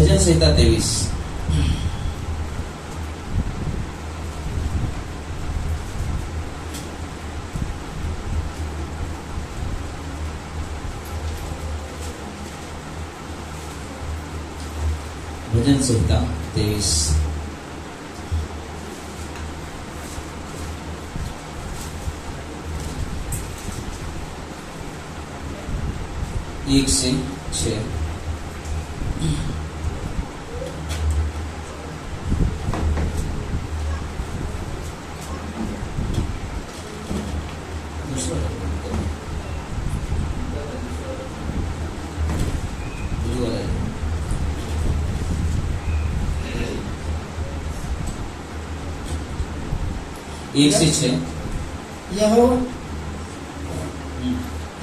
भजन संहिता 23। भजन संहिता 23। एक से 6। एक से 6।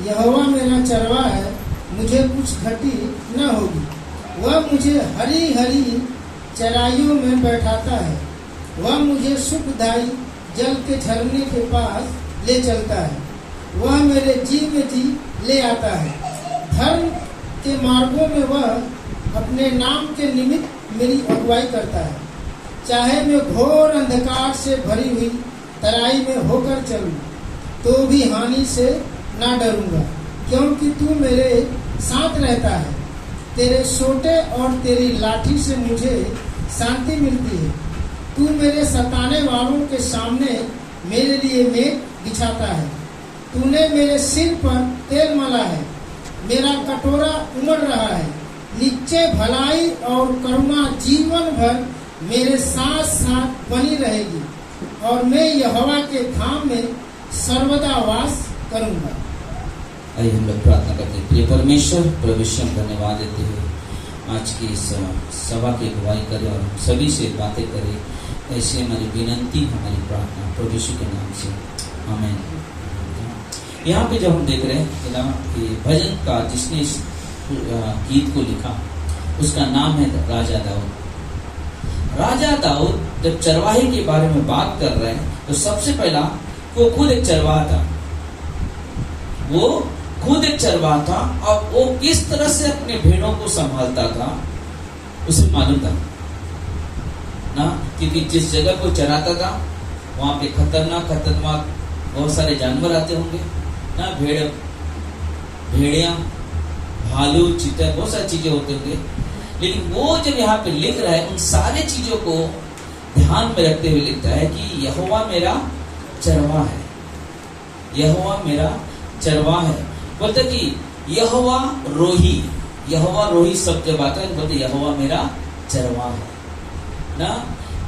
यहोवा मेरा चरवा है, मुझे कुछ घटी न होगी। वह मुझे हरी हरी चराइयों में बैठाता है। वह मुझे सुखदायी जल के झरने के पास ले चलता है। वह मेरे जी में जी ले आता है। धर्म के मार्गों में वह अपने नाम के निमित्त मेरी अगुवाई करता है। चाहे मैं घोर अंधकार से भरी हुई तराई में होकर चलूं, तो भी हानि से ना डरूंगा, क्योंकि तू मेरे साथ रहता है। तेरे सोटे और तेरी लाठी से मुझे शांति मिलती है। तू मेरे सताने वालों के सामने मेरे लिए मेज बिछाता है। तूने मेरे सिर पर तेल मला है। मेरा कटोरा उमड़ रहा है। निश्चय भलाई और करुणा जीवन भर मेरे साथ साथ बनी रहेगी, और मैं यहोवा के धाम में सर्वदा वास करूंगा। आइए हम लोग प्रार्थना करते हैं। प्रिय परमेश्वर, प्रभु धन्यवाद देते हैं आज की इस सभा की अगुवाई करें और हम सभी से बातें करें। ऐसे हमारी विनंती, हमारी प्रार्थना प्रभु यीशु के नाम से, आमीन। यहाँ पे जब हम देख रहे हैं कि भजन का जिसने इस गीत को लिखा उसका नाम है राजा दाऊद। राजा दाऊद जब चरवाहे के बारे में बात कर रहे हैं तो सबसे पहला वो खुद एक चरवाहा था। वो खुद एक चरवाहा था और वो किस तरह से अपने भेड़ों को संभालता था उसे मालूम था ना, क्योंकि जिस जगह को चराता था वहां पे खतरनाक बहुत सारे जानवर आते होंगे ना, भेड़िया, भालू, चीता, बहुत सारी चीजें होते होंगे। लेकिन वो जब यहाँ पे लिख रहा है उन सारे चीजों को ध्यान में रखते हुए लिखता है कि यहोवा मेरा चरवाहा है। यहोवा मेरा चरवाहा है। बोलते कि यहोवा रोही सब जब आता है बोलते यहोवा मेरा चरवाहा है ना।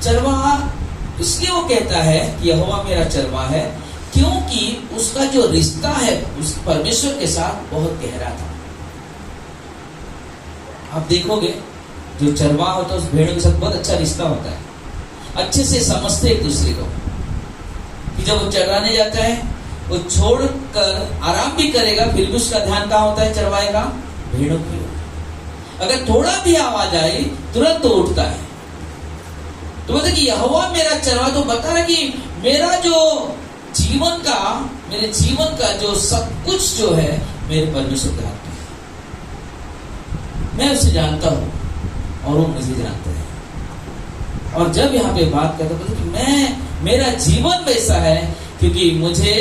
चरवाहा इसलिए वो कहता है कि यहोवा मेरा चरवाहा है क्योंकि उसका जो रिश्ता है उस परमेश्वर के साथ बहुत गहरा था। आप देखोगे जो चरवाहा होता है उस भेड़ों के साथ बहुत अच्छा रिश्ता होता है, अच्छे से समझते एक दूसरे को। कि जब वो चराने जाता है वो छोड़कर आराम भी करेगा, फिर भी उसका ध्यान कहाँ होता है चरवाहे का? भेड़ों की ओर। अगर थोड़ा भी आवाज आई तुरंत तो उठता है। तो बोलते कि यहोवा मेरा चरवाहा, तो बता रहा कि मेरा जो मेरे जीवन का जो सब कुछ जो है मेरे परमेश्वर के हाथ में। मैं उसे जानता हूं और वो मुझे जानता है। और जब यहाँ पे बात करता बोलते कि मेरा जीवन वैसा है क्योंकि मुझे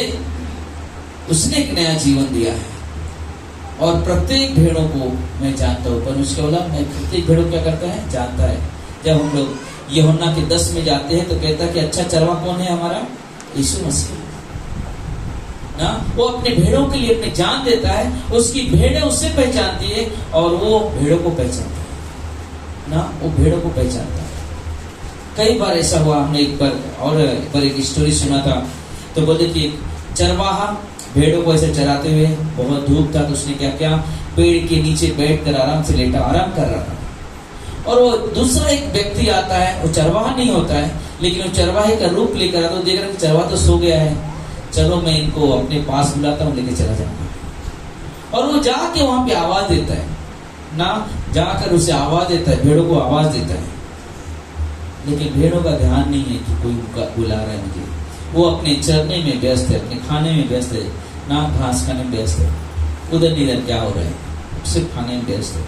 उसने एक नया जीवन दिया है और प्रत्येक भेड़ों को मैं जानता हूँ। पर उसके बोला मैं प्रत्येक भेड़ों क्या करता है? जानता है। जब हम लोग यूहन्ना के 10 में जाते हैं तो कहता है कि अच्छा चरवाहा कौन है? हमारा यीशु मसीह ना। वो अपने भेड़ों के लिए अपनी जान देता है, उसकी भेड़ें उससे पहचानती है और वो भेड़ों को पहचानता है ना। वो भेड़ों को पहचानता है। कई बार ऐसा हुआ, हमने एक बार एक स्टोरी सुना था। तो बोले कि एक चरवाहा भेड़ों को ऐसे चराते हुए, बहुत धूप था तो उसने क्या किया, पेड़ के नीचे बैठकर आराम से लेटा आराम कर रहा था। और वो दूसरा एक व्यक्ति आता है, वो चरवाहा नहीं होता है लेकिन वो चरवाहे का रूप लेकर आता है। देख रहा है चरवाहा तो सो गया है, चलो मैं इनको अपने पास बुलाता हूँ, लेके चला जाऊंगा। और वो जाके वहां पे आवाज देता है ना, जाकर उसे आवाज देता है, भेड़ों को आवाज देता है। लेकिन भेड़ों का ध्यान नहीं है कि कोई बुला रहा है मुझे। वो अपने चरने में व्यस्त है, अपने खाने में व्यस्त है ना, घास खाने में व्यस्त है। उधर नहीं क्या हो रहा है, सिर्फ खाने में व्यस्त है।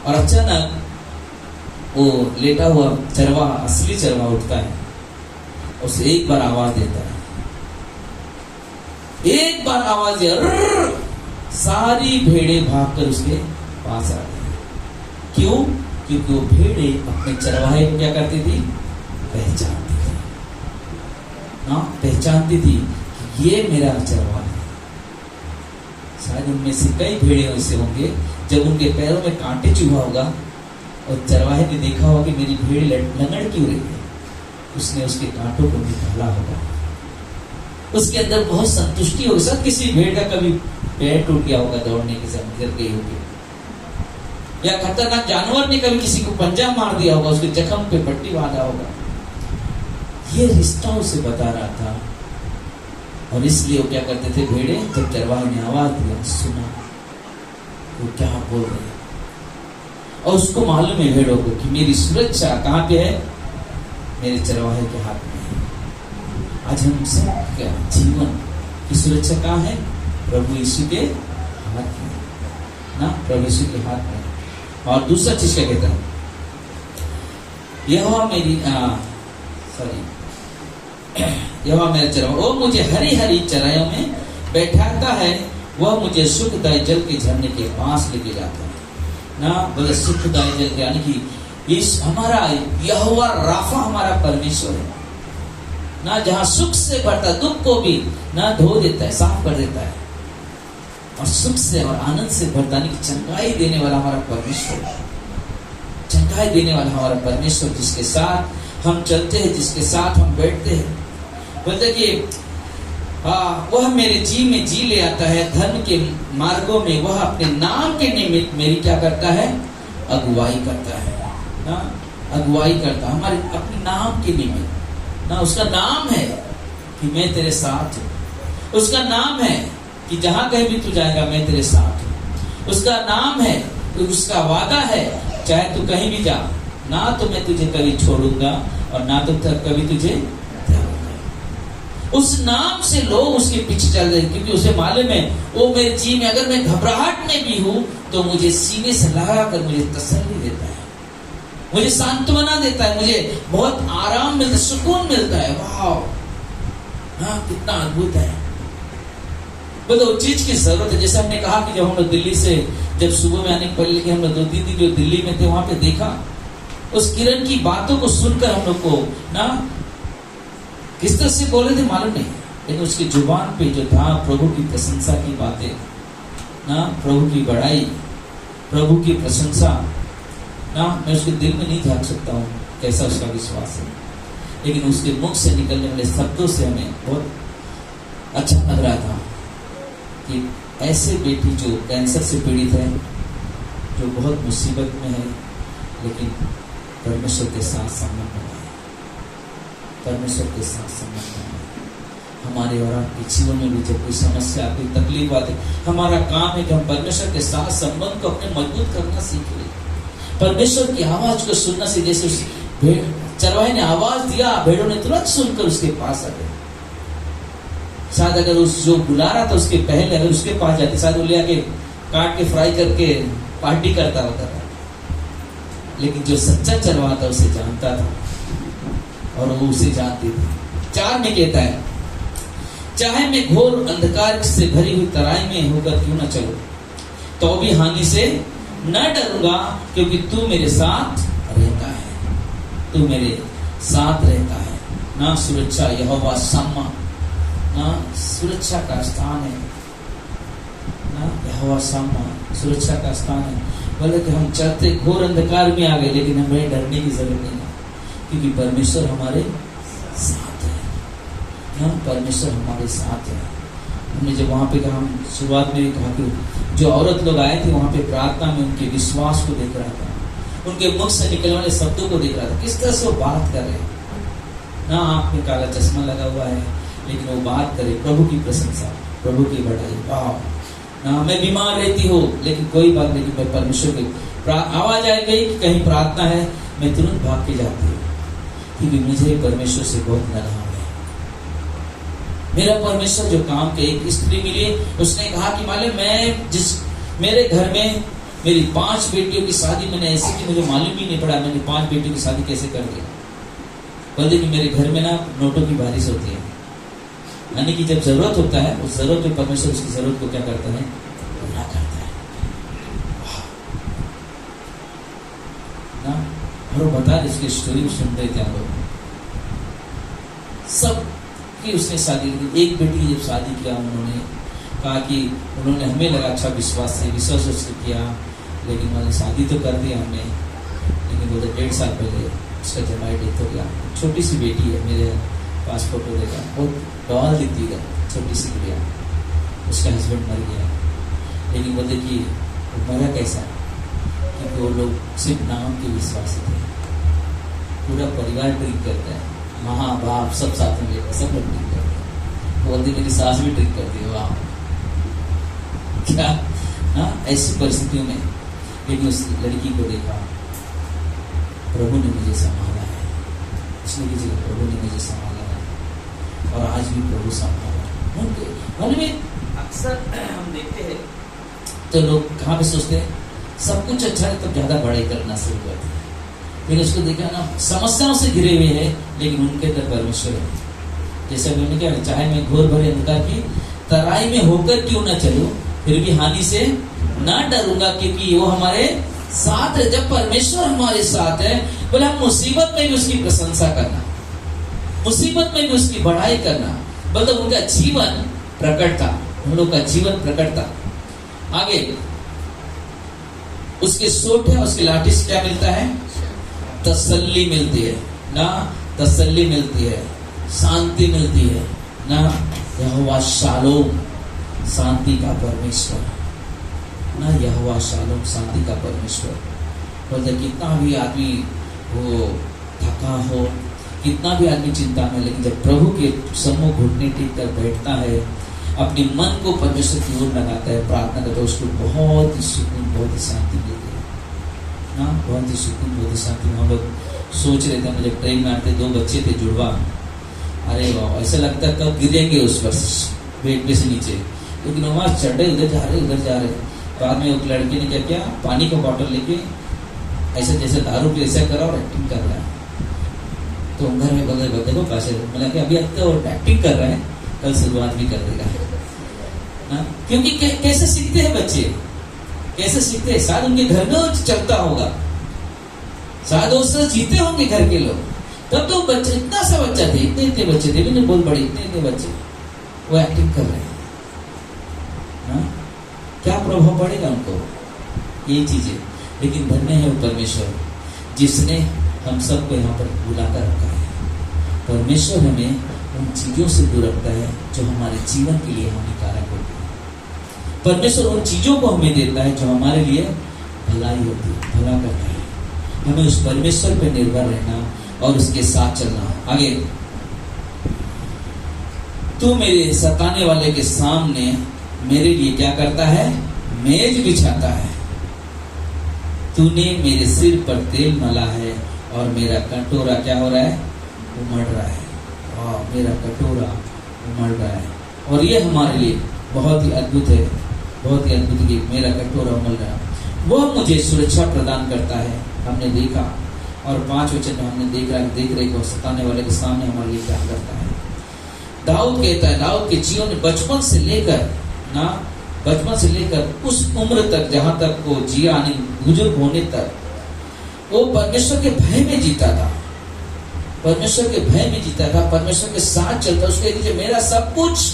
और अचानक वो लेटा हुआ चरवाहा, असली चरवाहा उठता है, उसे एक बार आवाज देता है, एक बार आवाज दिया, सारी भेड़ें भागकर उसके पास आ गई। क्यों? क्योंकि वो भेड़ें अपने चरवाहे को क्या करती थी? पहचानती थी। हाँ, पहचानती थी कि ये मेरा चरवाहा है। शायद उनमें से कई भेड़े ऐसे होंगे जब उनके पैरों में कांटे चुभा होगा और चरवाहे ने देखा होगा कि मेरी भेड़ लंगड़ क्यों रही है, उसने उसके कांटों को निकाला होगा। उसके अंदर बहुत संतुष्टि होगी। सब किसी भेड़ का कभी पैर टूट गया होगा दौड़ने के समय, गिर गई होगी, या खतरनाक जानवर ने कभी किसी को पंजा मार दिया होगा, उसके जख्म पे पट्टी बांधा होगा। ये रिश्ता उसे बता रहा था और इसलिए वो क्या करते थे भेड़े, जब चरवाहे ने आवाज दिया, सुना वो क्या बोल रहे हैं, और उसको मालूम है भेड़ों को कि मेरी सुरक्षा कहाँ पे है? मेरे चरवाहे के हाथ में है। आज हम सब क्या जीवन की सुरक्षा कहाँ है? प्रभु यीशु के हाथ में ना, प्रभु यीशु के हाथ में। और दूसरा चीज क्या कहता है? यहोवा मेरी यहोवा मेरा चरवाहा, वो मुझे हरी हरी चराइयों में बैठाता है, वह मुझे सुखदायी जल के झरने के पास लेके जाता है ना। बोले सुखदायी जल के, यानी कि इस हमारा यहोवा राफा हमारा परमेश्वर है ना, जहां सुख से भरता दुख को भी ना धो देता है, साफ कर देता है, और सुख से और आनंद से भरता, यानी कि चंगाई देने वाला हमारा परमेश्वर है। चंगाई देने वाला हमारा परमेश्वर, जिसके साथ हम चलते हैं, जिसके साथ हम बैठते हैं। बोलते कि वह मेरे जी में जी ले आता है, धर्म के मार्गों में वह अपने नाम के निमित्त मेरी क्या करता है? अगुवाई करता है ना, अगुवाई करता, हमारे अपने नाम के निमित्त ना। उसका नाम है कि मैं तेरे साथ हूं, उसका नाम है कि जहां कहीं भी तू जाएगा मैं तेरे साथ हूं, उसका नाम है, उसका वादा है, चाहे तू कहीं भी जा, ना तो मैं तुझे कभी छोड़ूंगा और ना तो कभी तुझे। उस नाम से लोग उसके पीछे चल रहे, क्योंकि उसे मालूम है वो मेरे जी में, अगर मैं घबराहट में भी हूं तो मुझे सीने से लगाकर मुझे तसल्ली देता है, मुझे सांत्वना देता है, मुझे बहुत आराम मिलता है, सुकून मिलता है। वाह, हाँ, कितना अद्भुत है। बोलो चीज की जरूरत है। जैसे हमने कहा कि जब हम लोग दिल्ली से, जब सुबह में आने के पहले कि हम लोग 2 दीदी जो दिल्ली में थे वहां पे देखा, उस किरण की बातों को सुनकर हम लोग को ना किस तरह से बोले थे मालूम नहीं, लेकिन उसकी जुबान पे जो था प्रभु की प्रशंसा की बातें ना, प्रभु की बड़ाई, प्रभु की प्रशंसा ना, मैं उसके दिल में नहीं झांक सकता हूँ कैसा उसका विश्वास है, लेकिन उसके मुख से निकलने वाले शब्दों से हमें बहुत अच्छा लग रहा था कि ऐसे बेटी जो कैंसर से पीड़ित है, जो बहुत मुसीबत में है, लेकिन परमेश्वर के साथ संबंध है, परमेश्वर के साथ संबंध है। हमारे और आपके जीवन में भी जब कोई समस्या, कोई तकलीफ आती, हमारा काम है कि हम परमेश्वर के साथ संबंध को अपने मजबूत करना सीखें। परमेश्वर की आवाज को सुनना से, जैसे उस चरवाहे ने आवाज दिया, भेड़ों ने तुरंत सुनकर उसके पास आ गए। शायद अगर उस जो बुला रहा था उसके पहले अगर उसके पास जाते, शायद वो ले आके काट के फ्राई करके पार्टी करता होता था, लेकिन जो सच्चा चरवाहा था उसे जानता था और वो उसे जानती थी। 4 में कहता है, चाहे मैं घोर अंधकार से भरी हुई तराई में होकर क्यों न चलूं, तो भी हानि से न डरूंगा, क्योंकि तू मेरे साथ रहता है, तू मेरे साथ रहता है ना। सुरक्षा, यहोवा शम्मा ना, सुरक्षा का स्थान है ना, यहोवा शम्मा सुरक्षा का स्थान है। बोले कि हम चलते घोर अंधकार में आ गए, लेकिन हमें डरने की जरूरत नहीं है, क्योंकि परमेश्वर हमारे साथ है ना, परमेश्वर हमारे साथ है। हमने जब वहां पे कहा, हम शुरुआत में भी कहा कि जो औरत लोग आए थे वहां पे प्रार्थना में उनके विश्वास को देख रहा था, उनके मुख से निकलने वाले शब्दों को देख रहा था, किस तरह से वो बात कर रहे हैं ना। आंख में काला चश्मा लगा हुआ है, लेकिन वो बात करे प्रभु की प्रशंसा, प्रभु की बढ़ाई। वाह ना, मैं बीमार रहती हूँ लेकिन कोई बात नहीं, मैं परमेश्वर की आवाज आ गई कि कहीं प्रार्थना है, मैं तुरंत भाग के जाती हूँ, क्योंकि मुझे परमेश्वर से बहुत लगाव है। मेरा परमेश्वर जो काम के, एक स्त्री मिली, उसने कहा कि माले मैं जिस मेरे घर में मेरी 5 बेटियों की शादी मैंने ऐसे की मुझे मालूम ही नहीं पड़ा, मैंने 5 बेटियों की शादी कैसे कर दी। बोलते कि मेरे घर में ना नोटों की बारिश होती है, यानी कि जब जरूरत होता है उस जरूरत में परमेश्वर उसकी जरूरत को क्या करता है, पूरा करता है ना। और वो बता रहे, इसकी स्टोरी सुन रहे थे हम लोग, सब की उसने शादी की। एक बेटी की जब शादी किया उन्होंने कहा कि उन्होंने, हमें लगा अच्छा विश्वास उसने किया, लेकिन मैंने शादी तो कर दी हमने, लेकिन वो 1.5 साल पहले उसका जमाई डेथ हो गया। छोटी सी बेटी है, मेरे पास फोटो देखा, वो डॉल दिखती है, छोटी सी गुड़िया। उसका हस्बैंड मर गया, लेकिन बोलते कि वो मरा कैसा, क्योंकि वो लोग सिर्फ नाम के विश्वासी थे। पूरा परिवार ड्रिंक करता है, माँ बाप सब साथ में लेकर सब लोग ड्रिंक करते हैं। बोलते मेरी सास भी ड्रिंक करती है, वाह क्या। हाँ, ऐसी परिस्थितियों में लेकिन उस लड़की को देखा, प्रभु ने मुझे संभाला है, उसने किसी प्रभु ने मुझे संभाला है, और आज भी प्रभु संभाला है। मन में अक्सर हम देखते हैं तो लोग कहाँ पे सोचते हैं सब कुछ अच्छा है तो ज्यादा बड़ाई करना शुरू करते हैं, लेकिन उसको देखा ना, समस्याओं से घिरे हुए हैं लेकिन उनके अंदर परमेश्वर है। जैसे उन्होंने क्या, चाहे मैं घोर भरे अंधकार की तराई में होकर क्यों ना चलूं, फिर भी हानि से ना डरूंगा, क्योंकि वो हमारे साथ है। जब परमेश्वर हमारे साथ है, बोले हम मुसीबत में भी उसकी प्रशंसा करना, मुसीबत में भी उसकी बढ़ाई करना, मतलब उनका जीवन प्रकट था, हम लोग का जीवन प्रकट था। आगे उसके सोटे उसकी लाठी से क्या मिलता है, तसल्ली मिलती है ना, तसल्ली मिलती है, शांति मिलती है ना। यहोवा शालोम, शांति का परमेश्वर ना, यहोवा शालोम, शांति का परमेश्वर। बोलते कितना भी आदमी वो थका हो, कितना भी आदमी चिंता में, लेकिन जब प्रभु के सम्मुख घुटने टेक कर बैठता है, अपने मन को परमेश्वर की ओर लगाता है, प्रार्थना करता है, उसको बहुत ही सुकून, बहुत ही शांति मिलती है ना, बहुत ही सुकून, बहुत ही शांति। हम लोग सोच रहे थे, मुझे ट्रेन में आते 2 बच्चे थे जुड़वा, अरे वाह, ऐसा लगता है कब गिरेंगे उस पर बेड पे से नीचे, लेकिन वहां चढ़े, उधर जा रहे। बाद में एक लड़के ने क्या किया, पानी का बॉटल लेके ऐसे जैसे दारू पे ऐसा करा और एक्टिंग कर रहा है। तो घर में बोल रहे देखो कैसे, मतलब अभी तो एक्टिंग कर रहे हैं, कल शुरुआत भी कर देगा ना। क्योंकि कैसे सीखते हैं बच्चे, कैसे सीखते हैं, शायद उनके घर में चलता होगा, शायद उससे जीते होंगे घर के लोग। तब तो बच्चे, इतना सा बच्चा थे, इतने बच्चे थे, भी नहीं बहुत बड़े, इतने बच्चे वो एक्टिंग कर रहे हैं ना। क्या प्रभाव पड़ेगा उनको, ये चीजें। लेकिन धन्य है वो परमेश्वर जिसने हम सबको यहाँ पर बुलाकर रखा है। परमेश्वर हमें उन चीजों से दूर रखता है जो हमारे जीवन के लिए हानिकारक होती है। परमेश्वर उन चीजों को हमें देता है जो हमारे लिए भलाई होती है, भला करता है। हमें उस परमेश्वर पर निर्भर रहना और उसके साथ चलना। आगे, तू मेरे सताने वाले के सामने मेरे लिए क्या करता है, मेज बिछाता है। तूने मेरे सिर पर तेल मला है और मेरा कटोरा क्या हो रहा है, उमड़ रहा है। मेरा कटोरा उमड़ रहा है। और ये हमारे लिए बहुत ही अद्भुत है, बहुत ही अद्भुत कि मेरा कटोरा उमड़ रहा है। वो मुझे सुरक्षा प्रदान करता है, हमने देखा। और 5 वचन में हमने देख रहे कि सताने वाले के सामने हमारे लिए क्या करता है। दाऊद कहता है, दाऊद के जीवन में बचपन से लेकर उस उम्र तक जहां तक वो जिया, बुजुर्ग होने तक, वो परमेश्वर के भय में जीता था, परमेश्वर के भय में जीता था, परमेश्वर के साथ चलता। उसके नीचे मेरा सब कुछ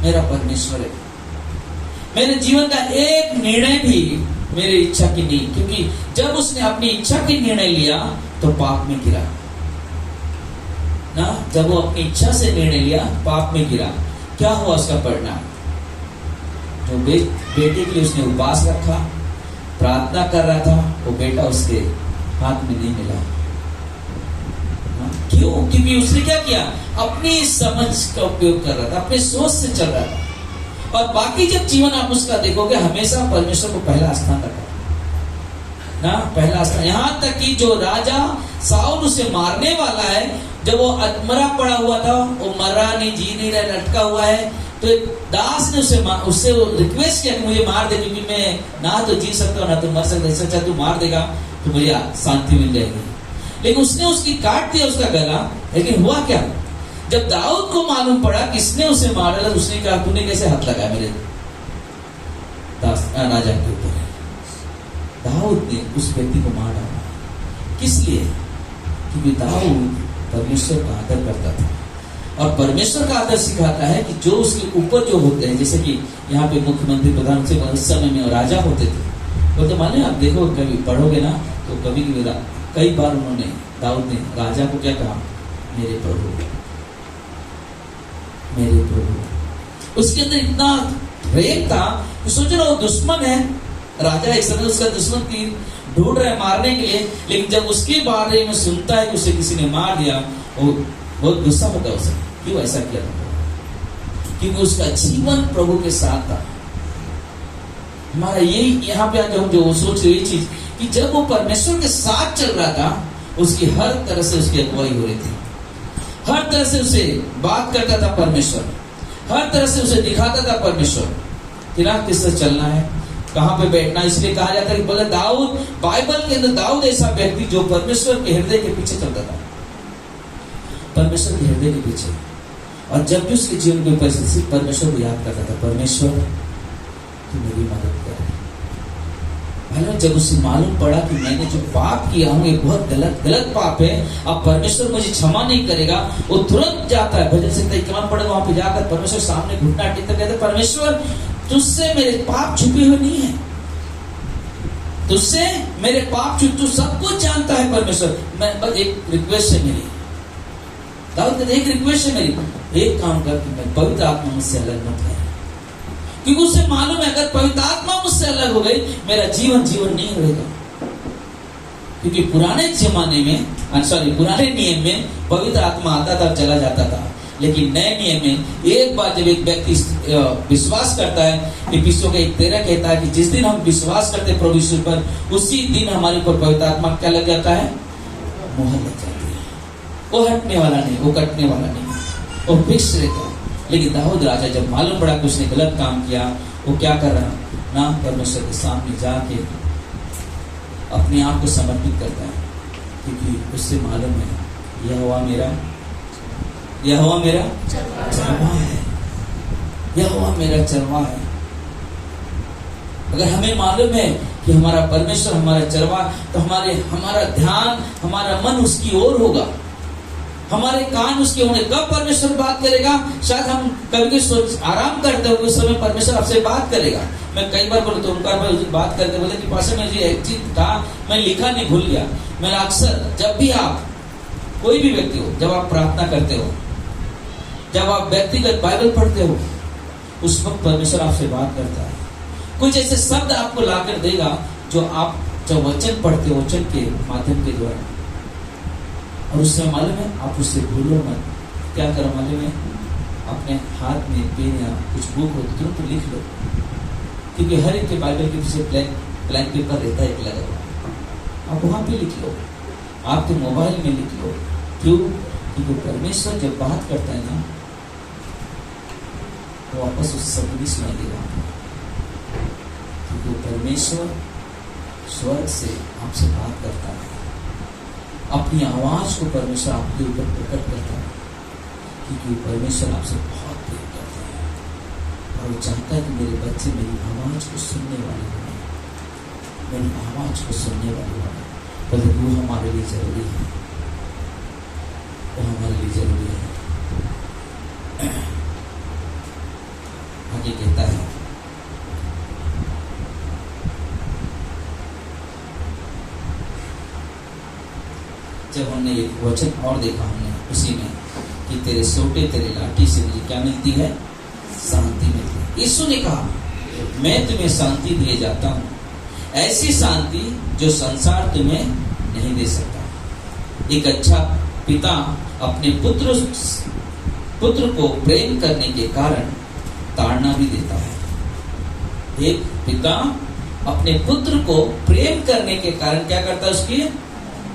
मेरा परमेश्वर है। मेरे जीवन का एक निर्णय भी मेरी इच्छा की नहीं, क्योंकि जब उसने अपनी इच्छा की निर्णय लिया तो पाप में गिरा ना। जब वो अपनी इच्छा से निर्णय लिया, पाप में गिरा। क्या हुआ उसका परिणाम, जो बेटे के लिए उसने उपवास रखा, प्रार्थना कर रहा था, वो बेटा उसके हाथ में नहीं मिला। क्यों? क्योंकि उसने क्या किया, अपनी समझ का उपयोग कर रहा था, अपने सोच से चल रहा था। और बाकी जब जीवन आप उसका देखोगे, हमेशा परमेश्वर को पहला स्थान रखा ना, पहला स्थान। यहां तक कि जो राजा साउल उसे मारने वाला है, जब वो मरा पड़ा हुआ था, वो मरा नहीं, जी नहीं रहा, लटका हुआ है, तो एक दास ने उससे रिक्वेस्ट किया कि मुझे मार दे, क्योंकि मैं ना तो जी सकता हूँ ना तो मर सकता, इससे अच्छा तू मार देगा तो मुझे शांति मिल जाएगी। लेकिन उसने उसकी काट दिया उसका गला। लेकिन हुआ क्या, जब दाऊद को मालूम पड़ा किसने उसे मारा, उसने कहा तूने कैसे हाथ लगाया मेरे राजा के ऊपर। दाऊद ने उस व्यक्ति को मार डाला। किस लिए? क्योंकि दाऊद परमेश्वर का आदर करता था, और परमेश्वर का आदर सिखाता है कि जो उसके ऊपर जो होते हैं, जैसे कि यहाँ पे मुख्यमंत्री प्रधान से उस समय में राजा होते थे, वो तो माने आप देखो कभी पढ़ोगे ना तो कभी कई बार उन्होंने दाऊद ने राजा को क्या कहा, मेरे प्रभु, मेरे प्रभु। उसके अंदर इतना प्रेम था कि सोच रहा वो दुश्मन है, राजा एक समय उसका दुश्मन तीर ढूंढ रहा है मारने के लिए, लेकिन जब उसके बारे में सुनता है कि उसे किसी ने मार दिया, वो बहुत गुस्सा होता है उसे, क्यों ऐसा किया था, क्योंकि उसका जीवन प्रभु के साथ था। हमारा यही यहाँ पे आके हम जो सोच रहे चीज कि जब वो परमेश्वर के साथ चल रहा था, उसकी हर तरह से उसकी अगुवाई हो रही थी, हर तरह से उसे बात करता था परमेश्वर, हर तरह से उसे दिखाता था परमेश्वर कि ना किससे चलना है, कहाँ पे बैठना। इसलिए कहा जाता है कि बोले दाऊद, बाइबल के अंदर दाऊद ऐसा व्यक्ति जो परमेश्वर के हृदय के पीछे चलता था, परमेश्वर के हृदय के पीछे। और जब भी उसके जीवन की परिस्थिति परमेश्वर को याद करता था, परमेश्वर तू मेरी मदद कर। भाई जब उसे मालूम पड़ा कि मैंने जो पाप किया हूँ ये बहुत गलत पाप है, अब परमेश्वर मुझे क्षमा नहीं करेगा, वो तुरंत जाता है भजन संहिता 51 पढ़े, वहां पे जाकर परमेश्वर सामने घुटना टेककर कहते परमेश्वर तुझसे मेरे पाप छुपे हुए नहीं है, तुझसे मेरे पाप तू सब कुछ जानता है परमेश्वर। मैं बस एक रिक्वेस्ट है मेरी, दाऊद कहते एक रिक्वेस्ट है मेरी, एक काम कर कि मैं पवित्र आत्मा मुझसे अलग मत कर, क्योंकि उसे मालूम है अगर पवित्र आत्मा मुझसे अलग हो गई मेरा जीवन नहीं रहेगा। क्योंकि पुराने जमाने में पुराने नियम में पवित्र आत्मा आता था चला जाता था, लेकिन नए नियम में एक बार जब एक व्यक्ति विश्वास करता है, इफिसियों का 1:13 कहता है कि जिस दिन हम विश्वास करते प्रभु यीशु पर, उसी दिन हमारे ऊपर पवित्र आत्मा क्या लग जाता है, मोहर लग जाती है। वो हटने वाला नहीं, वो कटने वाला नहीं, वो फिक्स रहता है। लेकिन दाऊद राजा जब मालूम पड़ा कि उसने गलत काम किया, वो क्या कर रहा ना, परमेश्वर के सामने जाके अपने आप को समर्पित करता है, क्योंकि उससे मालूम है यहोवा मेरा चरवाहा है, यहोवा मेरा चरवाहा है। अगर हमें मालूम है कि हमारा परमेश्वर हमारा चरवाहा, तो हमारा ध्यान, हमारा मन उसकी ओर होगा, हमारे कान उसके होंगे। कब परमेश्वर बात करेगा, शायद हम कभी सोच आराम करते हो उस समय परमेश्वर आपसे बात करेगा। मैं कई बार बोले तो उनका बात करते बोले कि पास में एक चीज था मैं लिखा नहीं, भूल गया। मैं अक्सर जब भी आप कोई भी व्यक्ति हो, जब आप प्रार्थना करते हो, जब आप व्यक्तिगत बाइबल पढ़ते हो, उस वक्त परमेश्वर आपसे बात करता है, कुछ ऐसे शब्द आपको लाकर देगा जो आप जब वचन पढ़ते हो, वचन के माध्यम के द्वारा, और उससे मालूम है आप उससे भूलो मत। क्या करो मालूम है, अपने हाथ में पेन या कुछ बुक हो तुरंत तो लिख लो, क्योंकि हर एक के बाइबल के पीछे ब्लैंक पेपर रहता है एक लगा हुआ, आप वहां पे लिख लो, आपके मोबाइल में लिख लो। क्यों? क्योंकि परमेश्वर जब बात करता है ना, वो वापस उस सब नहीं सुनाई देगा, क्योंकि परमेश्वर स्वर्ग से आपसे बात करता है, अपनी आवाज को परमेश्वर आपके ऊपर प्रकट करता है, क्योंकि परमेश्वर आपसे बहुत प्रेम करता है, और वो चाहता है कि मेरे बच्चे मेरी आवाज को सुनने वाले हों, मेरी आवाज को सुनने वाले हों। पर वो हमारे लिए जरूरी है, वो हमारे लिए जरूरी है। आगे कहता है, जब हमने एक वचन और देखा हमने उसी में कि तेरे सोटे तेरे लाठी से मुझे क्या मिलती है, शांति मिलती है। यीशु ने कहा मैं तुम्हें शांति दिए जाता हूँ, ऐसी शांति जो संसार तुम्हें नहीं दे सकता। एक अच्छा पिता अपने पुत्र को प्रेम करने के कारण ताड़ना भी देता है। एक पिता अपने पुत्र को प्रेम करने के कारण क्या करता है, उसकी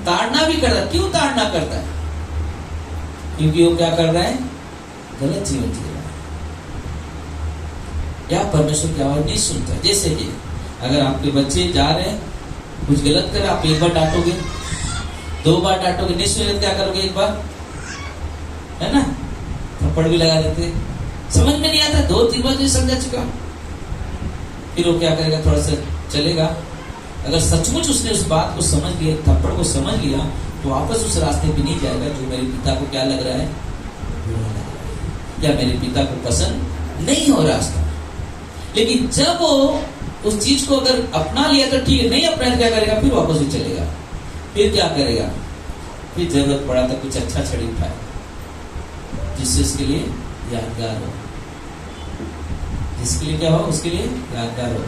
ताड़ना भी करता है। क्यों ताड़ना करता है? क्योंकि वो क्या कर रहा है, गलत जीवन जी रहा है। या परमेश्वर की आवाज नहीं सुनता। जैसे कि अगर आपके बच्चे जा रहे हैं, कुछ गलत करे, आप एक बार डांटोगे, 2 बार डांटोगे, नहीं सुने क्या करोगे? एक बार, है ना, थप्पड़ भी लगा देते, समझ में नहीं आता, 2-3 बार जो समझा चुका, फिर वो क्या करेगा? थोड़ा सा चलेगा। अगर सचमुच उसने उस बात को समझ लिया, थप्पड़ को समझ लिया, तो वापस उस रास्ते पे नहीं जाएगा जो मेरे पिता को क्या लग रहा है, बुरा लग रहा है, या मेरे पिता को पसंद नहीं हो रास्ता। लेकिन जब वो उस चीज को अगर अपना लिया तो ठीक है, नहीं अपना तो क्या करेगा? फिर वापस ही चलेगा। फिर क्या करेगा? फिर जरूरत पड़ा तो कुछ अच्छा छड़ी उठाए जिससे इसके लिए यादगार हो, जिसके लिए क्या हो, उसके लिए यादगार हो।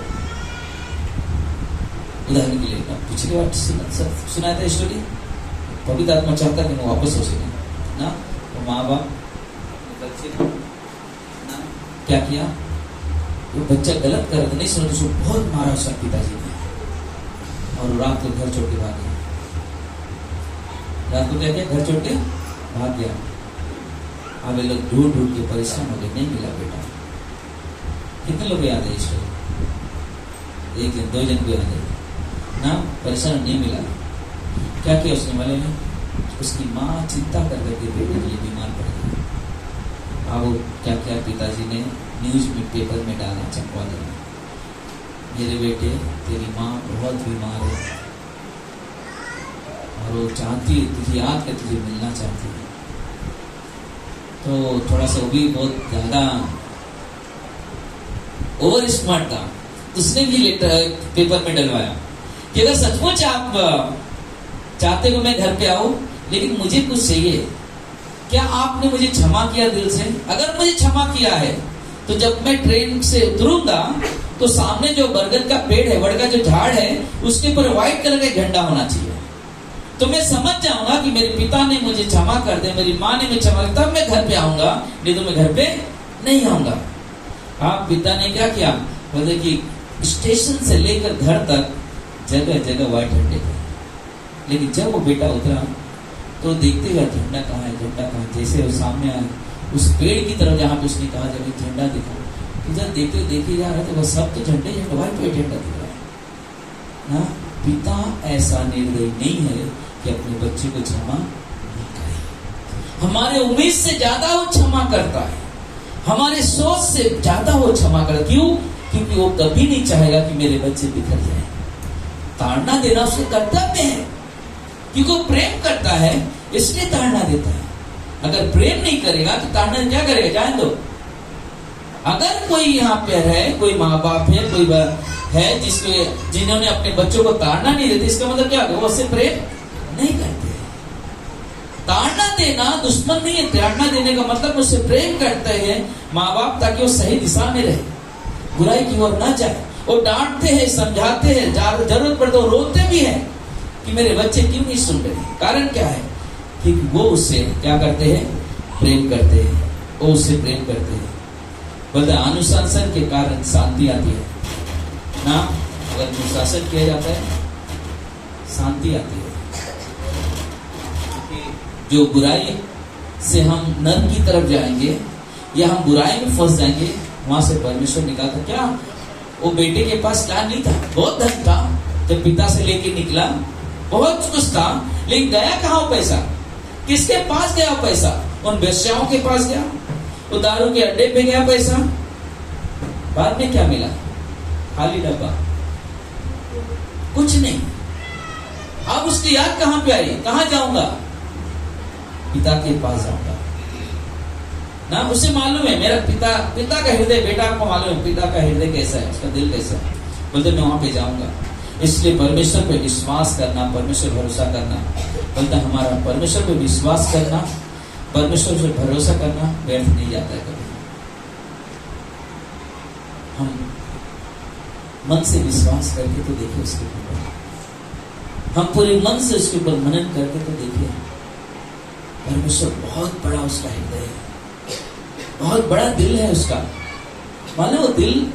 उदाहरण के लिए पिछली बार सुनाया था स्टोरी, पवित्र आत्मा चाहता कि वो वापस हो सके ना। तो माँ बाप बच्चे को ना क्या किया, वो बच्चा गलत कर रहा था, नहीं सुना, उसको बहुत मारा उसका पिताजी ने, और रात को घर छोड़ के भाग गया। रात को क्या किया? घर छोड़ के भाग गया। अब लोग ढूंढ ढूंढ के परेशान हो गए, नहीं मिला बेटा। कितने लोग याद है स्टोरी? 1 जन 2 जन को याद है ना, परेशान नहीं मिला। क्या किया उसने वाले ने? उसकी माँ चिंता कर करके बेटे के लिए बीमार पड़ गई। अब वो क्या किया? पिताजी ने न्यूज में, पेपर में डाला, चंपा दिया, मेरे बेटे तेरी माँ बहुत बीमार है और वो चाहती है, तुझे याद कर, तुझे मिलना चाहती है। तो थोड़ा सा वो भी बहुत ज्यादा ओवर स्मार्ट था, उसने भी लेटर पेपर में डलवाया कि अगर सचमुच आप चाहते हो मैं घर पे आऊं, लेकिन मुझे कुछ चाहिए, क्या आपने मुझे क्षमा किया दिल से? अगर मुझे क्षमा किया है तो जब मैं ट्रेन से उतरूंगा तो सामने जो बरगद का पेड़ है, वड़ का जो झाड़ है, उसके ऊपर व्हाइट कलर का झंडा होना चाहिए, तो मैं समझ जाऊंगा कि मेरे पिता ने मुझे क्षमा कर दिया, मेरी माँ ने मुझे क्षमा कर, तब मैं घर पे आऊंगा, नहीं तो मैं घर पे नहीं आऊंगा। आप पिता ने क्या किया? बोले कि स्टेशन से लेकर घर तक जगह जगह व्हाइट झंडे थे, लेकिन जब वो बेटा उतरा तो देखते हुए झंडा कहाँ है, झंडा कहाँ है। जैसे वो सामने आया उस पेड़ की तरफ जहाँ पे उसने कहा जब एक झंडा दिखा, तो जब देखते देखे जा रहे थे वो सब तो झंडे झंडे व्हाइट व्हाइट झंडा दिख रहा है ना। पिता ऐसा निर्दयी नहीं है कि अपने बच्चे को क्षमा नहीं करे। हमारे उम्मीद से ज्यादा वो क्षमा करता है, हमारे सोच से ज्यादा वो क्षमा करता। क्यों? क्योंकि वो कभी नहीं चाहेगा कि मेरे बच्चे बिखर जाए। ताड़ना देना उसका कर्तव्य है, क्योंकि वो प्रेम करता है इसलिए ताड़ना देता है। अगर प्रेम नहीं करेगा तो ताड़ना क्या करेगा? जान दो। अगर कोई यहाँ पे है, कोई माँ बाप है, कोई है जिन्होंने अपने बच्चों को ताड़ना नहीं देते, इसका मतलब क्या? वो उससे प्रेम नहीं करते। ताड़ना देना दुश्मन नहीं है, ताड़ना देने का मतलब उससे प्रेम करते हैं माँ बाप, ताकि वो सही दिशा में रहे, बुराई की ओर न जाए। वो डांटते हैं, समझाते हैं, जरूरत पड़े तो रोते भी हैं कि मेरे बच्चे क्यों नहीं सुन रहे। कारण क्या है? कि वो उससे क्या करते हैं? प्रेम करते हैं, वो उससे प्रेम करते हैं। बोलते अनुशासन के कारण शांति आती है ना। अगर अनुशासन किया जाता है शांति आती है। जो बुराई से हम नर्क की तरफ जाएंगे या हम बुराई में फंस जाएंगे, वहां से परमेश्वर निकालता। क्या वो बेटे के पास क्या नहीं था? बहुत धन था, जब पिता से लेके निकला बहुत कुछ था, लेकिन गया कहाँ वो पैसा? किसके पास गया वो पैसा? उन वेश्याओं के पास गया, वो दारू के अड्डे पे गया पैसा। बाद में क्या मिला? खाली डब्बा, कुछ नहीं। अब उसकी याद कहां पे आई? कहां जाऊंगा? पिता के पास जाऊंगा ना। उसे मालूम है मेरा पिता का हृदय, बेटा को मालूम है पिता का हृदय कैसा है, उसका दिल कैसा है। बोलते मैं वहां पे जाऊंगा। इसलिए परमेश्वर पे विश्वास करना, परमेश्वर भरोसा करना, बोलते हमारा परमेश्वर पे विश्वास करना, परमेश्वर पे भरोसा करना व्यर्थ नहीं जाता है कभी। हम मन से विश्वास करके तो देखिए उसके ऊपर, हम पूरे मन से उसके ऊपर मनन करके तो देखिए, परमेश्वर बहुत बड़ा उसका हृदय है, बहुत बड़ा दिल है उसका। मानो वो दिल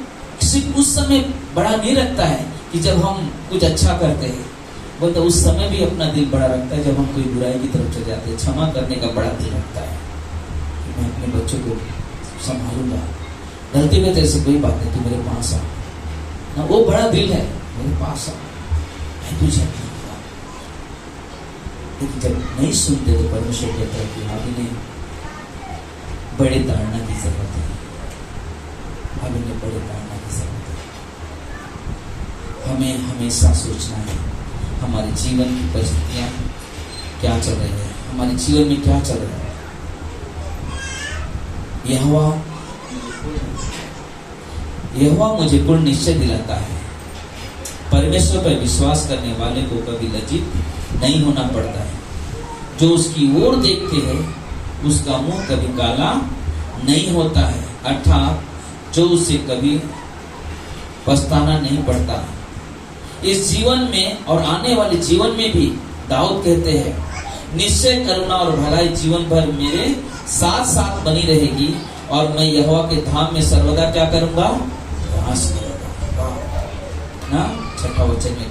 सिर्फ उस समय बड़ा नहीं रखता है कि जब हम कुछ अच्छा करते हैं, बोलते उस समय भी अपना दिल बड़ा रखता है जब हम कोई बुराई की तरफ चले जाते हैं। क्षमा करने का बड़ा दिल रखता है कि मैं अपने बच्चों को संभालूंगा, गलती में तेरे से कोई बात नहीं, तू मेरे पास आ ना, वो बड़ा दिल है, मेरे पास आ, मैं तुझे अपनाऊंगा। लेकिन जब नहीं सुनते तो परमेश्वर कहता है कि अब इन्हें बड़े ताड़ना की जरूरत है, अब इन्हें बड़े ताड़ना की जरूरत है। हमें हमेशा सोचना है हमारे जीवन की परिस्थितियां क्या चल रही है, हमारे जीवन में क्या चल रहा है। यहोवा मुझे पूर्ण निश्चय दिलाता है। परमेश्वर पर विश्वास करने वाले को कभी लज्जित नहीं होना पड़ता है। जो उसकी ओर देखते हैं उसका मुंह कभी काला नहीं होता है, अर्थात जो उसे कभी पछताना नहीं पड़ता। इस जीवन में और आने वाले जीवन में भी दाऊद कहते हैं, निश्चय करुणा और भलाई जीवन भर मेरे साथ साथ बनी रहेगी और मैं यहोवा के धाम में सर्वदा क्या करूंगा, वास करूंगा। ना 6वां वचन में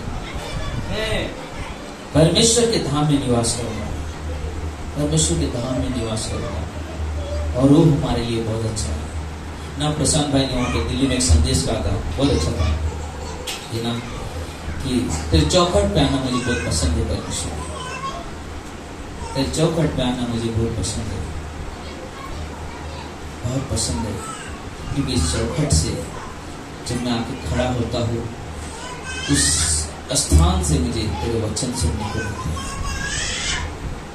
परमेश्वर के धाम में निवास करूंगा, परमेश्वर के धाम में निवास करूंगा। और वो हमारे लिए बहुत अच्छा है ना। प्रशांत भाई ने वहां पे दिल्ली में एक संदेश कहा था, बहुत अच्छा था ये ना, कि तेरे चौखट पे आना मुझे बहुत पसंद है परमेश्वर, तेरे चौखट पे आना मुझे बहुत पसंद है, बहुत पसंद है। क्योंकि इस चौखट से जब मैं आके खड़ा होता हूँ, उस स्थान से मुझे तेरे वचन सुनने को मिलते हैं,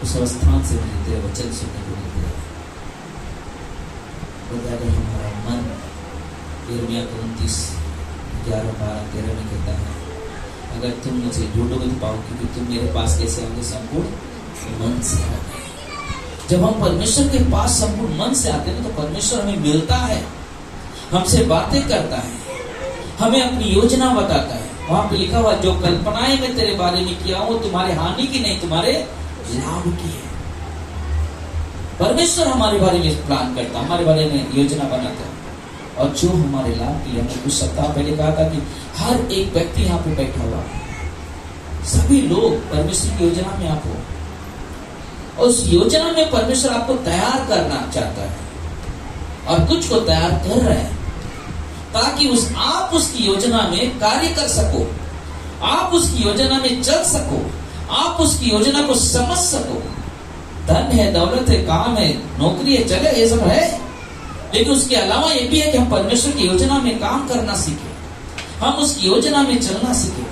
उस स्थान से मुझे तेरे वचन सुनने को मिलते हैं। अगर हमारा मन यिर्मयाह 29:11-12-13 में कहता है, अगर तुम मुझे ढूंढोगे तो पाओगे, क्योंकि तुम मेरे पास कैसे आओगे, संपूर्ण मन से आओगे। जब हम परमेश्वर के पास संपूर्ण मन से आते हैं तो परमेश्वर हमें मिलता है, हमसे बातें करता है, हमें अपनी योजना बताता है। वहां पे लिखा हुआ, जो कल्पनाएं मैं तेरे बारे में किया हूं तुम्हारे हानि की नहीं, तुम्हारे लाभ की है। परमेश्वर हमारे बारे में प्लान करता, हमारे बारे में योजना बनाता है, और जो हमारे लाभ की। हमने कुछ सप्ताह पहले कहा था कि हर एक व्यक्ति यहाँ पे बैठा हुआ, सभी लोग परमेश्वर की योजना में आप हो, और उस योजना में परमेश्वर आपको तैयार करना चाहता है और कुछ को तैयार कर रहे हैं, ताकि आप उसकी योजना में कार्य कर सको, आप उसकी योजना में चल सको, आप उसकी योजना को समझ सको। धन है, दौलत है, काम है, नौकरी है, जगह, ये सब है, लेकिन उसके अलावा ये भी है कि हम परमेश्वर की योजना में काम करना सीखें, हम उसकी योजना में चलना सीखें।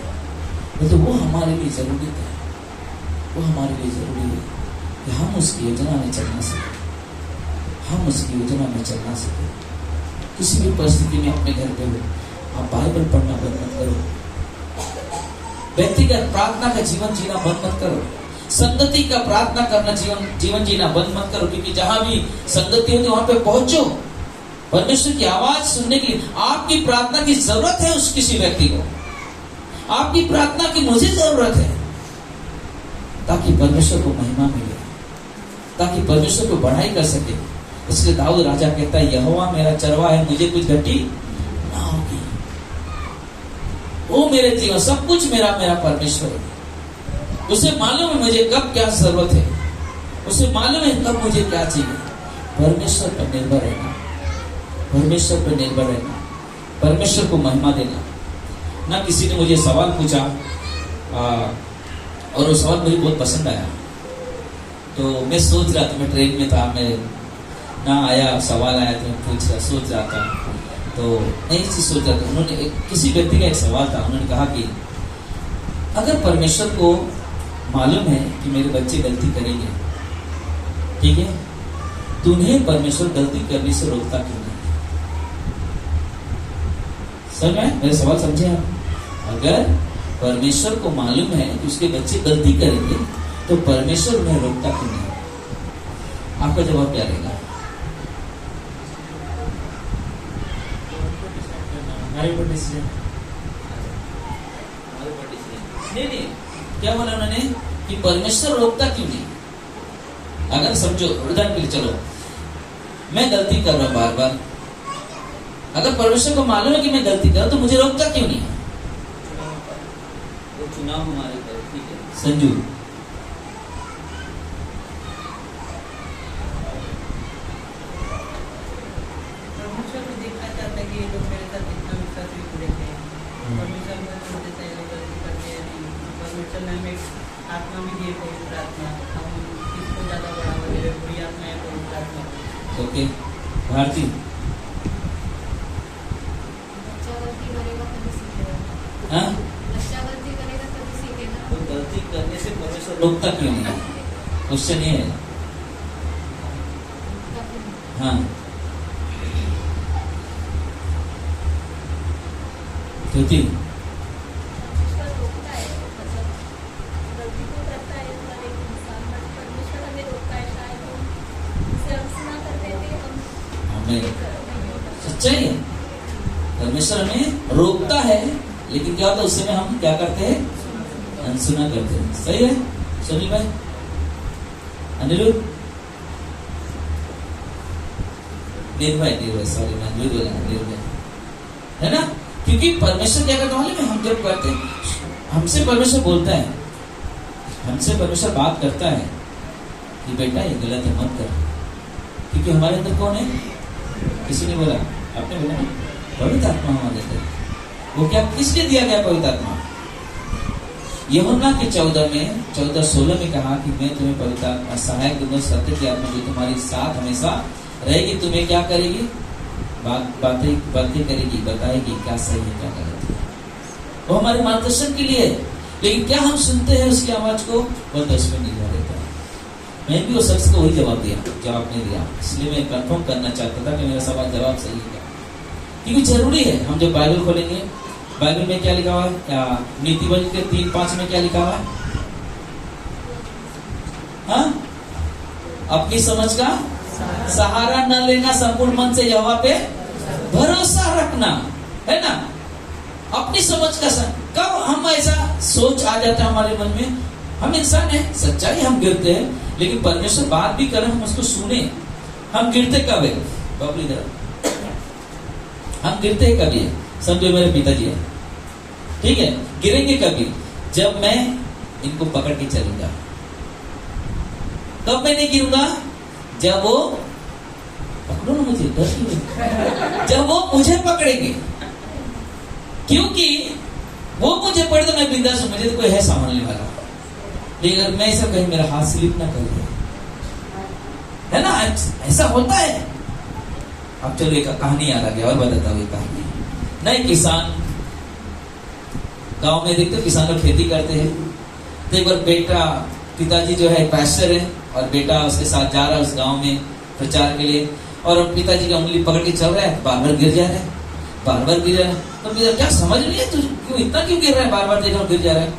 तो वो हमारे लिए जरूरी है, वो हमारे लिए जरूरी है कि हम उसकी योजना में चलना सीखें, हम उसकी योजना में चलना सीखें। किसी भी परिस्थिति में अपने घर पे हो, आप बाइबल पढ़ना बंद मत करो, व्यक्तिगत प्रार्थना का जीवन जीना बंद मत करो, संगति का प्रार्थना करना जीवन जीना बंद मत करो। क्योंकि जहां भी संगति होती है वहां पे पहुंचो, परमेश्वर की आवाज सुनने के लिए। आपकी प्रार्थना की जरूरत है उस किसी व्यक्ति को, आपकी प्रार्थना की मुझे जरूरत है, ताकि परमेश्वर को महिमा मिले, ताकि परमेश्वर को बढ़ाई कर सके। इसलिए दाऊद राजा कहता है, यहोवा मेरा चरवा है, मुझे कुछ घटी ना होगी। वो मेरे जीवन सब कुछ मेरा परमेश्वर है। उसे मालूम है मुझे कब क्या जरूरत है, उसे मालूम है कब मुझे क्या चाहिए। परमेश्वर पर निर्भर रहना, परमेश्वर पर निर्भर रहना, परमेश्वर को महिमा देना। ना किसी ने मुझे सवाल पूछा और वो सवाल मुझे बहुत पसंद आया, तो मैं सोच रहा था, मैं ट्रेन में था, मैं ना आया, सवाल आया तो मैं सोच रहा था, तो नई चीज सोच रहा था। उन्होंने किसी व्यक्ति का एक सवाल था, उन्होंने कहा कि अगर परमेश्वर को मालूम है कि मेरे बच्चे गलती करेंगे, ठीक है, तो उन्हें परमेश्वर गलती करने से रोकता क्यों नहीं? समझ में मेरे सवाल समझे आप? अगर परमेश्वर को मालूम है कि उसके बच्चे गलती करेंगे तो परमेश्वर उन्हें रोकता क्यों नहीं? आपका जवाब क्या रहेगा? नहीं, क्या बोला उन्होंने कि परमेश्वर रोकता क्यों नहीं? अगर समझो, उदाहरण के लिए चलो, मैं गलती कर रहा हूं बार बार, अगर परमेश्वर को मालूम है कि मैं गलती कर रहा हूं तो मुझे रोकता क्यों नहीं? वो चुनाव हमारे पर, ठीक है संजू, परमेश्वर को देखना चाहता ये पवित्र आत्मा, हम किसको ज्यादा बढ़ावा दे रहे हैं, बुरी आत्मा या पवित्र आत्मा? ओके भारती, बच्चा गलती करेगा तभी सीखेगा। हाँ बच्चा गलती करेगा तभी सीखेगा। तो गलती करने से परमेश्वर रोकता क्यों नहीं? क्वेश्चन ये है। हाँ ज्योति, परमेश्वर रोकता है, मतलब गलती तो करता है हर एक इंसान, बट परमेश्वर हमें रोकता है, शायद हम उसे अंश ना कर देते, हम हमें सच्चाई है, परमेश्वर हमें रोकता है, लेकिन क्या होता है उस समय हम क्या करते हैं? अनसुना करते हैं। सही है सुनील भाई, अनिरुद्ध, निर्भय सॉरी मैं निर्भय है ना, क्योंकि परमेश्वर क्या करता है, हम जब करते हैं, हमसे परमेश्वर बोलता है, हमसे परमेश्वर बात करता है कि बेटा ये गलत है मत कर, क्योंकि हमारे अंदर कौन है? किसी ने बोला, आपने बोला ना, पवित्र आत्मा हमारे अंदर। वो क्या किसने दिया गया पवित्र आत्मा? यूहन्ना के 14:16 में कहा कि मैं तुम्हें पवित्र आत्मा सहायक दूंगा, सत्य की आत्मा जो तुम्हारे साथ हमेशा रहेगी, तुम्हें क्या करेगी? बातें करेगी, बताएगी क्या सही है क्या गलत है। वो हमारे मार्गदर्शन के लिए है, लेकिन क्या हम सुनते हैं उसकी आवाज को? वो 10 में नहीं रहता है। मैं भी वो शख्स को वही जवाब नहीं दिया, इसलिए मैं कंफर्म करना चाहता था कि मेरा सवाल जवाब सही है क्या, क्योंकि जरूरी है। हम जब बाइबल खोलेंगे, बाइबल में क्या लिखा हुआ है? नीति वचन के 3:5 में क्या लिखा हुआ है? हाँ, अपनी समझ का सहारा न लेना, संपूर्ण मन से यहोवा पे भरोसा रखना, है ना। अपनी समझ का कब हम ऐसा सोच आ जाता है हमारे मन में? हम इंसान है, सच्चाई हम गिरते हैं, लेकिन परमेश्वर बात भी करें हम उसको सुने। हम गिरते कब है? बबली तरह हम गिरते हैं कभी है, समझो मेरे पिताजी है, ठीक है, गिरेंगे कभी जब मैं इनको पकड़ के चलूंगा। कब मैं नहीं गिरूंगा? जब वो पकड़ो ना मुझे, डर क्यों? जब वो मुझे पकड़ेंगे, क्योंकि वो मुझे पकड़े तो मैं बिंदास हूं, मुझे तो कोई है संभालने वाला। लेकिन अगर मैं ऐसा कहीं मेरा हाथ स्लिप ना कर दे, है ना, ऐसा होता है। अब चलो एक कहानी याद आ गया और बताता हूँ। कहानी नहीं, किसान गांव में देखते हो किसान लोग खेती करते हैं, तो एक बार बेटा, पिताजी जो है पैस्टर है और बेटा उसके साथ जा रहा है उस गांव में प्रचार के लिए, और पिताजी की उंगली पकड़ के चल रहा है, बार बार गिर जा रहा है, बार बार गिर जा रहा है। तो पिता क्या समझ नहीं है, तू क्यों इतना क्यों गिर रहा है, बार बार देख रहा हूँ गिर जा रहा है।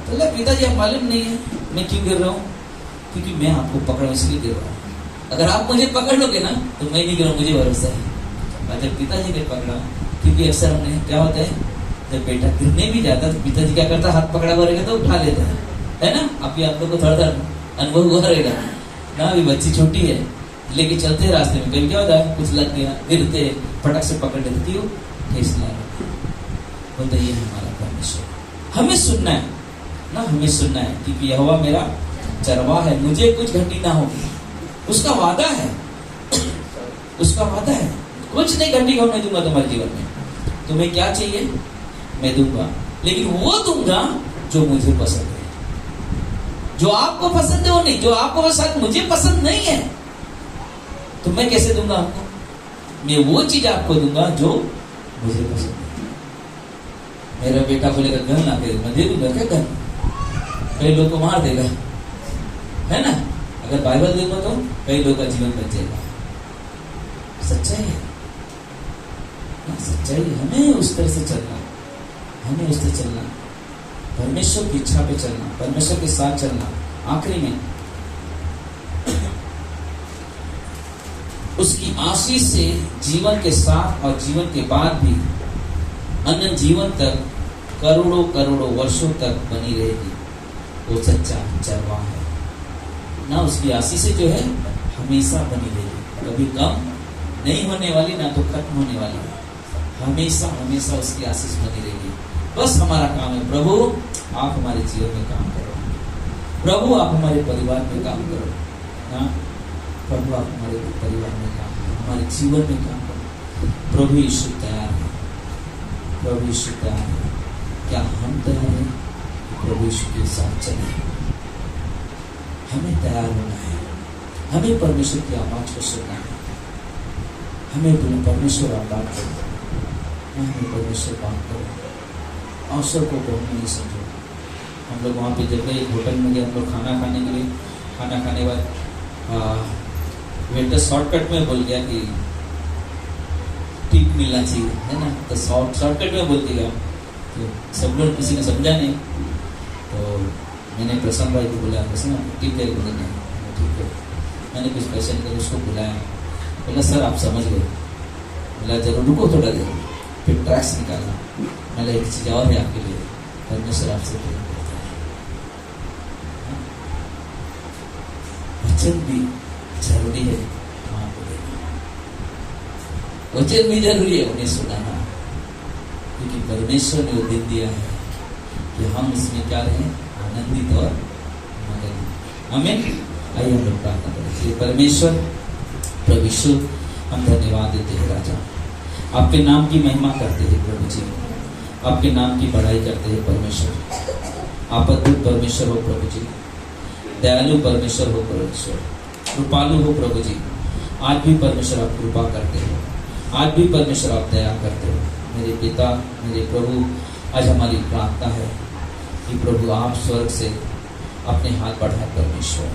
तो पिताजी आप मालूम नहीं है मैं क्यों गिर रहा हूँ? क्योंकि मैं आपको पकड़ रहा हूँ इसलिए गिर रहा हूँ, अगर आप मुझे पकड़ लोगे ना तो मैं नहीं गिरा, मुझे भरोसा है। और जब पिताजी ने पकड़ा, क्योंकि अक्सर हमने क्या होता है, जब बेटा गिरने भी जाता तो पिताजी क्या करता, हाथ पकड़ा हुआ रहेगा तो उठा लेता है ना। अभी आप लोग को थोड़ा सा अनुभव हुआ रहेगा ना, अभी बच्ची छोटी है, लेके चलते हैं रास्ते में, कभी क्या होता है कुछ लग गया, गिरते फटक से पकड़ लेते, क्यों? ठेस लगा बोलते ये हमारा परमेश्वर। हमें सुनना है ना, हमें सुनना है, क्योंकि यहोवा मेरा चरवाहा है, मुझे कुछ घटी ना होगी। उसका वादा है, उसका वादा है, कुछ नहीं घटी होने दूंगा तुम्हारे जीवन में। तुम्हें क्या चाहिए मैं दूंगा, लेकिन वो दूंगा जो मुझे पसंद है। जो आपको पसंद है वो नहीं, जो आपको पसंद मुझे पसंद नहीं है, तो मैं कैसे दूंगा आपको? मैं वो चीज आपको दूंगा जो मुझे पसंद है। मेरा बेटा बोलेगा गन ला के मैं दे दूंगा, क्या गन? कई लोग को मार देगा, है ना। अगर बाइबल देखो तो कई लोग का जीवन बच जाएगा। सच्चाई है ना, सच्चाई है। हमें उस तरह से चलना, हमें उस तरह चलना, परमेश्वर की इच्छा पे चलना, परमेश्वर के साथ चलना। आखिरी में उसकी आशीष से जीवन के साथ और जीवन के बाद भी अनंत जीवन तक करोड़ों करोड़ों वर्षों तक बनी रहेगी। वो सच्चा चरवाहा है ना, उसकी आशीष से जो है हमेशा बनी रहेगी, कभी कम नहीं होने वाली, ना तो खत्म होने वाली है। हमेशा हमेशा उसकी आशीष बनी रहेगी। बस हमारा काम है, प्रभु आप हमारे जीवन में काम करो, प्रभु आप हमारे परिवार में काम करो ना, प्रभु आप हमारे परिवार में काम करो, हमारे जीवन में काम करो। प्रभु यीशु तैयार है, प्रभु यीशु तैयार है। क्या हम तैयार हैं प्रभु यीशु के साथ चलें? हमें तैयार होना है, हमें परमेश्वर की आवाज को सुनना है, हमें बोले परमेश्वर आप बात करो, हमें परमेश्वर बात करो, अवसर को बहुत नहीं समझो। हम लोग वहाँ पे जब गए होटल में गए, हम लोग खाना खाने के लिए, खाना खाने के बाद वेटर शॉर्टकट में बोल गया कि टिप मिलना चाहिए, है ना, तो शॉर्टकट में बोल दिया। तो सब लोग, किसी ने समझा नहीं, तो मैंने प्रसन्न भाई को बुलाया, प्रसन्न टिप दे देना, ठीक है। मैंने कुछ पैसे निकले उसको बुलाया, बोला सर आप समझ गए, बोला जरूर रुको थोड़ा देर, फिर ट्रैक्स निकाला, मैंने एक चीज और है आपके लिए, परमेश्वर आपसे प्रेम करता है। वचन भी जरूरी है, मां को देना, वचन भी जरूरी है उन्हें सुनाना, क्योंकि परमेश्वर ने वो दिन दिया है कि हम इसमें क्या रहें, आनंदित और मगन। हमें आइए हम लोग प्रार्थना करें। परमेश्वर प्रभु यीशु, हम धन्यवाद देते हैं राजा, आपके नाम की महिमा करते हैं प्रभु जी, आपके नाम की बड़ाई करते हैं परमेश्वर। आप अद्भुत परमेश्वर हो प्रभु जी, दयालु परमेश्वर हो परमेश्वर, कृपालु हो प्रभु जी। आज भी परमेश्वर आप कृपा करते हो, आज भी परमेश्वर आप दया करते हो। मेरे पिता, मेरे प्रभु, आज हमारी प्रार्थना है कि प्रभु आप स्वर्ग से अपने हाथ बढ़ाए परमेश्वर,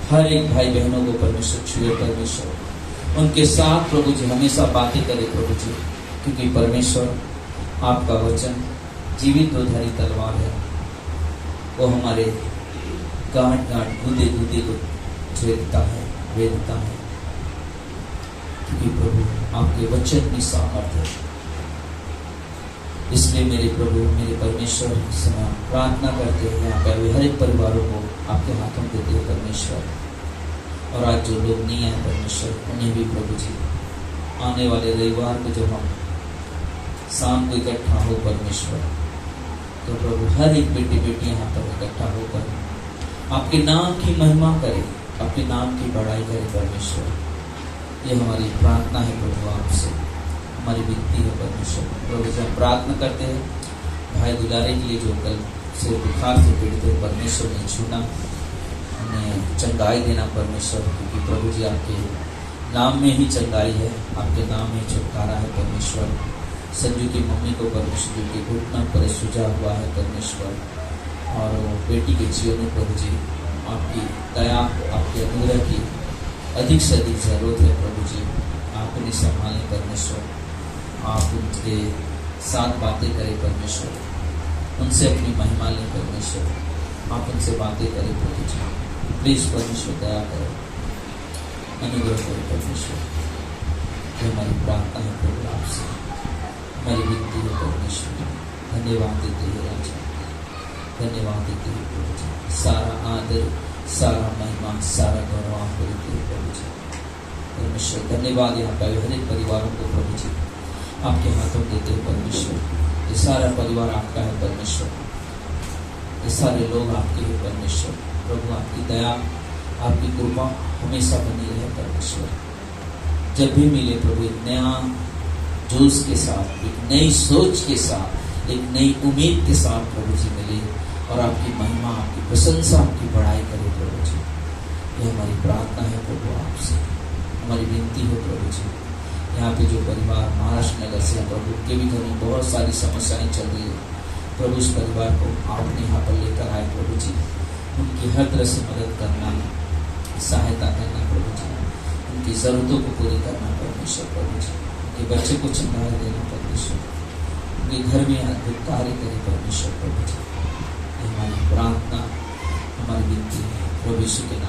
हर एक भाई बहनों को परमेश्वर छुए परमेश्वर, उनके साथ प्रभु जी हमेशा बातें करे प्रभु जी, क्योंकि परमेश्वर आपका वचन जीवित और धारी तलवार है, वो हमारे गांठ गांठ गुदे गुदे को छेदता है, वेदता है, क्योंकि प्रभु आपके वचन की सामर्थ्य है। इसलिए मेरे प्रभु, मेरे परमेश्वर से प्रार्थना करते हैं, यहाँ पे हर एक परिवारों को आपके हाथों में देते हैं परमेश्वर। और आज जो लोग नहीं आए परमेश्वर, उन्हें भी प्रभु जी आने वाले रविवार को जब हम शाम को इकट्ठा हो परमेश्वर, तो प्रभु हर एक बेटी बेटी यहाँ पर इकट्ठा होकर आपके नाम की महिमा करे, आपके नाम की बड़ाई करे परमेश्वर। ये हमारी प्रार्थना है प्रभु, आपसे हमारी विनती है परमेश्वर। प्रभु जी हम प्रार्थना करते हैं भाई दुलारे के लिए, जो कल से बुखार से पीड़ित है, परमेश्वर ने छूना, उन्हें चंगाई देना परमेश्वर, क्योंकि प्रभु जी आपके नाम में ही चंगाई है, आपके नाम में छुटकारा है परमेश्वर। संजू की मम्मी को परमेश्वर, जो कि घुटना पर सूजा हुआ है परमेश्वर, और वो बेटी के जीवन में प्रभु जी आपकी दया, आपके अनुग्रह की अधिक से अधिक जरूरत है प्रभु जी। आप उन्हें संभालें परमेश्वर, आप उनके साथ बातें करें परमेश्वर, उनसे अपनी महिमा लें परमेश्वर, आप उनसे बातें करें प्रभु जी। प्लीज परमेश्वर दया करें, अनुग्रह करें परमेश्वर। ये हमारी प्रार्थना है प्रभु आपसे, हमारी विनती है परमेश्वर। धन्यवाद देते हैं राजा, धन्यवाद देते हैं प्रभु जी। सारा आदर, सारा महिमा, सारा गौरव आपको देते हैं प्रभु जी परमेश्वर। धन्यवाद यहाँ पर हर एक परिवारों को प्रभु जी आपके हाथों देते हैं परमेश्वर। ये सारा परिवार आपका है परमेश्वर, ये सारे लोग आपके हैं परमेश्वर। प्रभु आपकी दया, आपकी कृपा हमेशा बनी रहे परमेश्वर। जब भी मिले प्रभु एक नया जोश के साथ, एक नई सोच के साथ, एक नई उम्मीद के साथ प्रभु जी मिले, और आपकी महिमा, आपकी प्रशंसा, आपकी बड़ाई करे प्रभु जी। ये हमारी प्रार्थना है प्रभु आपसे, हमारी विनती है प्रभु जी। यहाँ पे जो परिवार महाराष्ट्र नगर से प्रभु, उनके भी घर में बहुत सारी समस्याएं चल रही है प्रभु, उस परिवार को आपने यहाँ पर लेकर आए प्रभु जी। उनकी हर तरह से मदद करना, सहायता करना प्रभु जी, उनकी ज़रूरतों को पूरी करना परमेश्वर प्रभु जी। उनके बच्चे को चंगाई देना परमेश्वर, उनके घर में अद्भुत कार्य करे परमेश्वर प्रभु जी। हमारी प्रार्थना, हमारी विनती है प्रभु यीशु के नाम।